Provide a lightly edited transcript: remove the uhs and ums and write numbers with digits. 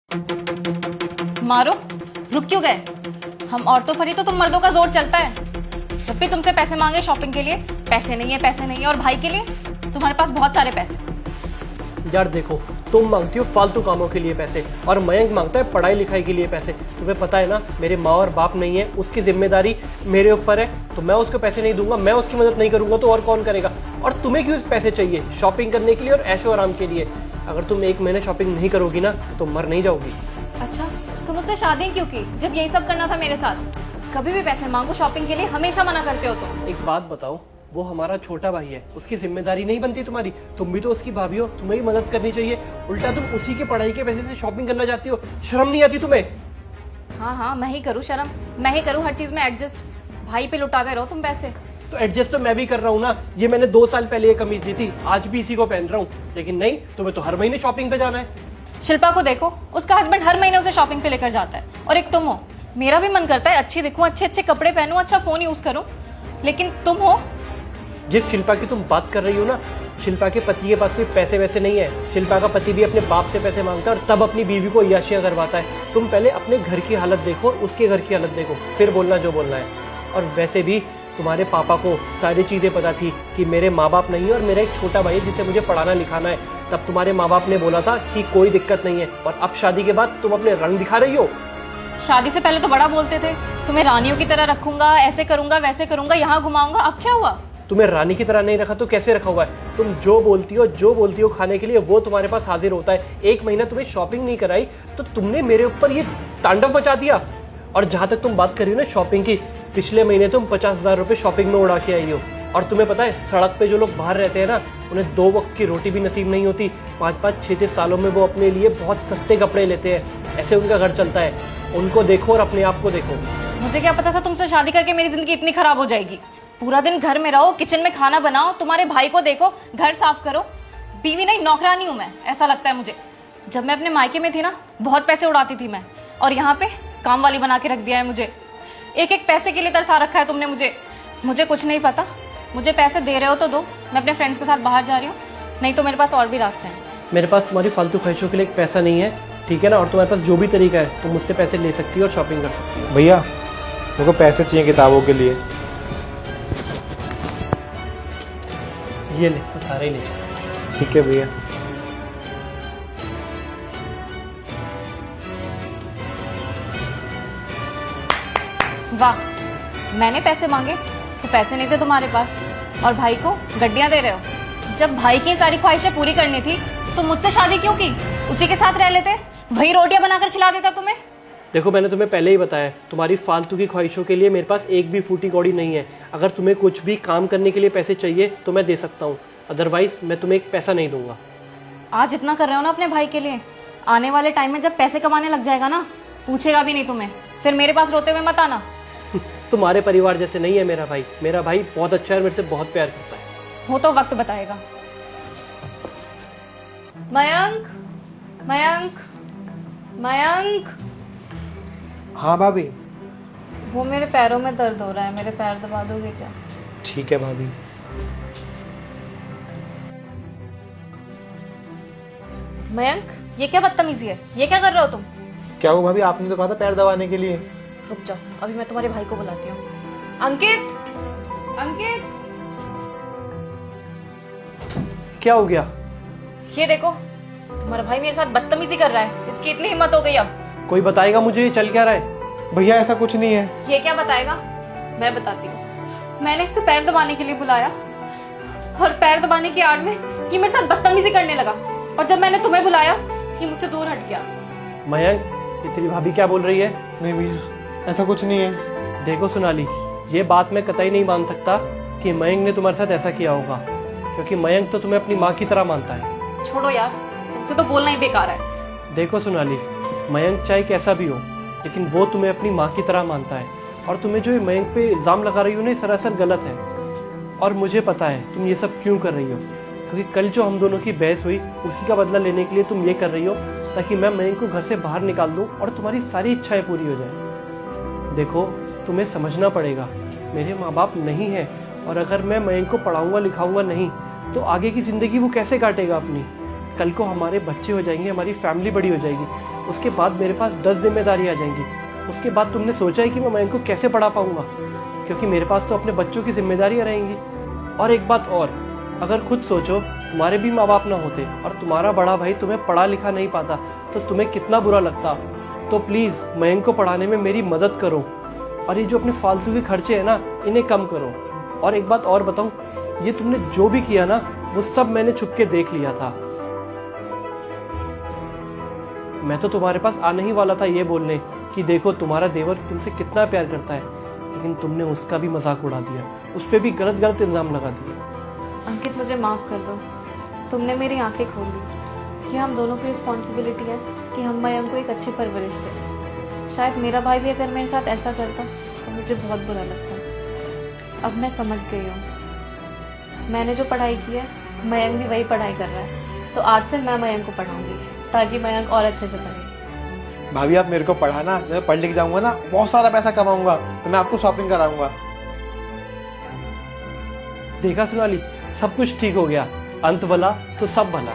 मारो, रुक क्यों गए? हम औरतों पर ही तो तुम मर्दों का जोर चलता है। जब भी तुमसे पैसे मांगे शॉपिंग के लिए, पैसे नहीं है, पैसे नहीं है। और भाई के लिए तुम्हारे पास बहुत सारे पैसे। यार देखो, तुम मांगती हो फालतू कामों के लिए पैसे और मयंक मांगता है पढ़ाई लिखाई के लिए पैसे। तुम्हें पता है ना, मेरे माँ और बाप नहीं है, उसकी जिम्मेदारी मेरे ऊपर है। तो मैं उसको पैसे नहीं दूंगा, मैं उसकी मदद नहीं करूंगा तो और कौन करेगा? और तुम्हें क्यों पैसे चाहिए? शॉपिंग करने के लिए और ऐशो आराम के लिए। अगर तुम एक महीने शॉपिंग नहीं करोगी ना तो मर नहीं जाओगी। अच्छा, तुम मुझसे शादी क्यों की जब यही सब करना था मेरे साथ? कभी भी पैसे मांगो शॉपिंग के लिए हमेशा मना करते हो तुम। एक बात बताओ, वो हमारा छोटा भाई है, उसकी जिम्मेदारी नहीं बनती तुम्हारी? तुम भी तो उसकी भाभी हो, तुम्हें भी मदद करनी चाहिए। उल्टा तुम उसी के पढ़ाई के पैसे से शॉपिंग करना चाहती हो। शर्म नहीं आती तुम्हें? हाँ हाँ, मैं ही करूँ शर्म, मैं ही करूँ हर चीज में एडजस्ट। भाई पे लुटाते रहो तुम पैसे। तो एडजस्ट तो मैं भी कर रहा हूँ ना। ये मैंने 2 साल पहले ये कमीज दी थी, आज भी इसी को पहन रहा हूँ। लेकिन नहीं, तुम्हें तो हर महीने शॉपिंग पे जाना है। शिल्पा को देखो, उसका हस्बैंड हर महीने उसे शॉपिंग पे लेकर जाता है। और एक तुम हो, मेरा भी मन करता है अच्छी दिखूं, अच्छे अच्छे कपड़े पहनूं, अच्छा फोन यूज करूं। लेकिन तुम हो। जिस शिल्पा की तुम बात कर रही हो ना, शिल्पा के पति के पास कोई पैसे वैसे नहीं है। शिल्पा का पति भी अपने बाप से पैसे मांगता है और तब अपनी बीवी को याशियां करवाता है। तुम पहले अपने घर की हालत देखो, उसके घर की हालत देखो, फिर बोलना जो बोलना है। और वैसे भी तुम्हारे पापा को सारी चीज़ें पता थी कि मेरे माँ बाप नहीं है और मेरा एक छोटा भाई है जिसे मुझे पढ़ाना लिखाना है। तब तुम्हारे माँ बाप ने बोला था कि कोई दिक्कत नहीं है। और अब शादी के बाद तुम अपने रंग दिखा रही हो। शादी से पहले तो बड़ा बोलते थे, तुम्हें रानियों की तरह रखूंगा, ऐसे करूंगा, वैसे करूंगा, यहाँ घुमाऊंगा। अब क्या हुआ? तुम्हें रानी की तरह नहीं रखा तो कैसे रखा हुआ है? तुम जो बोलती हो खाने के लिए वो तुम्हारे पास हाजिर होता है। एक महीना तुम्हें शॉपिंग नहीं कराई तो तुमने मेरे ऊपर ये तांडव मचा दिया। और जहां तक तुम बात कर रही हो ना शॉपिंग की, पिछले महीने तुम 50,000 रुपये शॉपिंग में उड़ा के आई हो। और तुम्हें पता है, सड़क पे जो लोग बाहर रहते हैं ना, उन्हें 2 वक्त की रोटी भी नसीब नहीं होती। 5-5, 6-6 सालों में वो अपने लिए बहुत सस्ते कपड़े लेते हैं। ऐसे उनका घर चलता है। उनको देखो और अपने आप को देखो। मुझे क्या पता था तुमसे शादी करके मेरी जिंदगी इतनी खराब हो जाएगी। पूरा दिन घर में रहो, किचन में खाना बनाओ, तुम्हारे भाई को देखो, घर साफ करो। बीवी नहीं, नौकरानी हूं मैं, ऐसा लगता है मुझे। जब मैं अपने मायके में थी ना, बहुत पैसे उड़ाती थी मैं। और यहाँ पे काम वाली बना के रख दिया है मुझे। एक एक पैसे के लिए तरसा रखा है तुमने मुझे। मुझे कुछ नहीं पता। मुझे पैसे दे रहे हो तो दो, मैं अपने फ्रेंड्स के साथ बाहर जा रही हूँ, नहीं तो मेरे पास और भी रास्ते हैं। मेरे पास तुम्हारी फालतू ख्वाहिशों के लिए एक पैसा नहीं है, ठीक है ना? और तुम्हारे पास जो भी तरीका है तुम मुझसे पैसे ले सकती हो और शॉपिंग कर सकती हो। भैया मेरे को पैसे चाहिए किताबों के लिए। ये ले, सारे ही ले जाओ। ठीक है भैया। वाह, मैंने पैसे मांगे तो पैसे नहीं थे तुम्हारे पास, और भाई को गड्डियां दे रहे हो। जब भाई की सारी ख्वाहिशें पूरी करनी थी तो मुझसे शादी क्यों की? उसी के साथ रह लेते, वही रोटियां बनाकर खिला देता तुम्हें। देखो, मैंने तुम्हें पहले ही बताया, तुम्हारी फालतू की ख्वाहिशों के लिए मेरे पास एक भी फूटी कौड़ी नहीं है। अगर तुम्हें कुछ भी काम करने के लिए पैसे चाहिए तो मैं दे सकता हूँ, अदरवाइज मैं तुम्हें एक पैसा नहीं दूंगा। आज इतना कर रहे हो ना अपने भाई के लिए, आने वाले टाइम में जब पैसे कमाने लग जाएगा ना, पूछेगा भी नहीं तुम्हें। फिर मेरे पास रोते हुए मत आना। तुम्हारे परिवार जैसे नहीं है मेरा भाई। मेरा भाई बहुत अच्छा है, मेरे से बहुत प्यार करता है। वो तो वक्त बताएगा। मयंक, मयंक, मयंक। हाँ भाभी। वो मेरे पैरों में दर्द हो रहा है, मेरे पैर दबा दोगे क्या? ठीक है भाभी। मयंक, ये क्या बदतमीजी है? ये क्या कर रहे हो तुम? क्या हुआ भाभी, आपने तो कहा था पैर दबाने के लिए। रुक जाओ, अभी मैं तुम्हारे भाई को बुलाती हूँ। अंकित, अंकित, क्या हो गया? ये देखो, तुम्हारा भाई मेरे साथ बदतमीजी कर रहा है। इसकी इतनी हिम्मत हो गई अब। कोई बताएगा मुझे ये चल क्या रहा है? भैया ऐसा कुछ नहीं है। ये क्या बताएगा? मैं बताती हूँ। मैंने इसे पैर दबाने के लिए बुलाया और पैर दबाने की आड़ में ये मेरे साथ बदतमीजी करने लगा। और जब मैंने तुम्हें बुलाया, ये मुझसे दूर हट गया। मयंक, ये तेरी भाभी क्या बोल रही है? नहीं भैया, ऐसा कुछ नहीं है। देखो सोनाली, ये बात मैं कतई नहीं मान सकता कि मयंक ने तुम्हारे साथ ऐसा किया होगा, क्योंकि मयंक तो तुम्हें अपनी माँ की तरह मानता है। छोड़ो यार, तुमसे तो बोलना ही बेकार है। देखो सोनाली, मयंक चाहे कैसा भी हो, लेकिन वो तुम्हें अपनी माँ की तरह मानता है। और तुम्हें जो मयंक पे इल्ज़ाम लगा रही हो ना, सरासर गलत है। और मुझे पता है तुम ये सब क्यों कर रही हो, क्योंकि कल जो हम दोनों की बहस हुई उसी का बदला लेने के लिए तुम ये कर रही हो, ताकि मैं मयंक को घर से बाहर निकाल दूँ और तुम्हारी सारी इच्छाएं पूरी हो जाए। देखो, तुम्हें समझना पड़ेगा, मेरे माँ बाप नहीं है, और अगर मैं मयंक को पढ़ाऊँगा लिखाऊँगा नहीं तो आगे की ज़िंदगी वो कैसे काटेगा अपनी? कल को हमारे बच्चे हो जाएंगे, हमारी फैमिली बड़ी हो जाएगी। उसके बाद मेरे पास 10 जिम्मेदारी आ जाएंगी। उसके बाद तुमने सोचा है कि मैं मयंक को कैसे पढ़ा पाऊंगा, क्योंकि मेरे पास तो अपने बच्चों की जिम्मेदारियां रहेंगी। और एक बात और, अगर खुद सोचो तुम्हारे भी माँ बाप ना होते और तुम्हारा बड़ा भाई तुम्हें पढ़ा लिखा नहीं पाता तो तुम्हें कितना बुरा लगता। तो प्लीज़ मयंक को पढ़ाने में मेरी मदद करो, और ये जो अपने फालतू के खर्चे हैं ना, इन्हें कम करो। और एक बात और बताऊं, ये तुमने जो भी किया ना, वो सब मैंने छुप के देख लिया था। मैं तो तुम्हारे पास आने ही वाला था ये बोलने कि देखो तुम्हारा देवर तुमसे कितना प्यार करता है, लेकिन तुमने उसका भी मजाक उड़ा दिया, उस पर भी गलत गलत इल्जाम लगा दिया। अंकित, मुझे माफ़ कर दो। तुमने मेरी आंखें खोल दी कि हम दोनों की रिस्पॉन्सिबिलिटी है कि हम मयंक को एक अच्छी परवरिश दें। शायद मेरा भाई भी अगर मेरे साथ ऐसा करता तो मुझे बहुत बुरा लगता। अब मैं समझ गई हूँ, मैंने जो पढ़ाई की है मयंक भी वही पढ़ाई कर रहा है, तो आज से मैं मयंक को पढ़ाऊंगी ताकि मयंक और अच्छे से पढ़े। भाभी आप मेरे को पढ़ाना, जब मैं पढ़ लिख जाऊंगा ना, बहुत सारा पैसा कमाऊंगा तो मैं आपको शॉपिंग कराऊंगा। देखा सोनाली, सब कुछ ठीक हो गया, अंत भला तो सब भला।